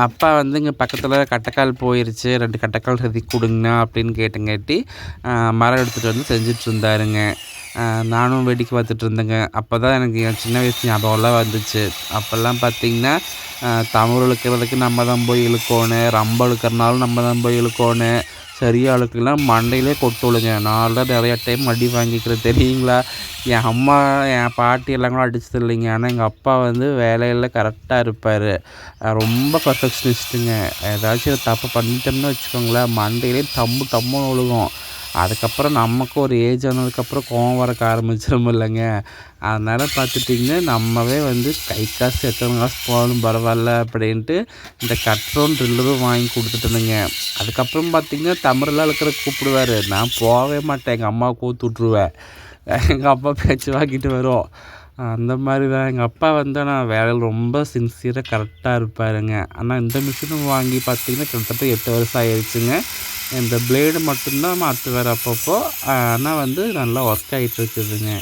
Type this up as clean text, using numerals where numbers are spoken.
அப்பா வந்து இங்கே பக்கத்தில் கட்டைக்கால் போயிருச்சு, 2 கட்டைக்கால் செதுக்கி கொடுங்கண்ணா அப்படின்னு கேட்டங்காட்டி மரம் எடுத்துகிட்டு வந்து செஞ்சிட்ருந்தாருங்க. நானும் வேடிக்கை பார்த்துட்டு இருந்தேங்க. அப்போ தான் எனக்கு என் சின்ன வயசு ஞாபகம்லாம் வந்துச்சு. அப்போல்லாம் பார்த்திங்கன்னா தமிழ் இழுக்கிறதுக்கு நம்ம தான் போய் இழுக்கோணும், ரம்பம் இழுக்கிறனாலும் நம்ம தான் போய் இழுக்கோணும். சரியாக இழுக்கலாம் மண்டையிலே கொட்டுழுங்க. நான்லாம் நிறையா டைம் அடி வாங்கிக்கிறேன் தெரியுங்களா? என் அம்மா என் பாட்டி எல்லாம் கூட அடிச்சது இல்லைங்க. ஆனால் எங்கள் அப்பா வந்து வேலையில் கரெக்டாக இருப்பார். ரொம்ப பர்ஃபெக்ஷனிஸ்ட்டுங்க. ஏதாச்சும் தப்பு பண்ணிட்டோம்னு வச்சுக்கோங்களேன், மண்டையிலே டம்முன்னு விழுகும். அதுக்கப்புறம் நமக்கு ஒரு ஏஜ் ஆனதுக்கப்புறம் கோவம் வரக்க ஆரம்பிச்சிடும் இல்லைங்க. அதனால் பார்த்துட்டிங்கன்னா நம்மவே வந்து கை காசு எத்தனை காசு போனாலும் பரவாயில்ல அப்படின்ட்டு இந்த கட்ரோன் ட்ரில்லரும் வாங்கி கொடுத்துட்டேனுங்க. அதுக்கப்புறம் பார்த்திங்கன்னா தமிழ்லாம் இழுக்கிறதுக்கு கூப்பிடுவார். நான் போகவே மாட்டேன், எங்கள் அம்மாவை கோத்து விட்ருவேன். எங்கள் அப்பா பேச்சு வாங்கிட்டு வரும். அந்த மாதிரி தான் எங்கள் அப்பா வந்து ஆனால் வேலையில் ரொம்ப சின்சியராக கரெக்டாக இருப்பாருங்க. ஆனால் இந்த மிஷினும் வாங்கி பார்த்திங்கன்னா கிட்டத்தட்ட 8 வருஷம் ஆயிடுச்சுங்க. இந்த பிளேடு மட்டும்தான் மாற்றுவார் அப்பப்போ. ஆனால் வந்து நல்லா ஒர்க் ஆகிட்டு இருக்குதுங்க.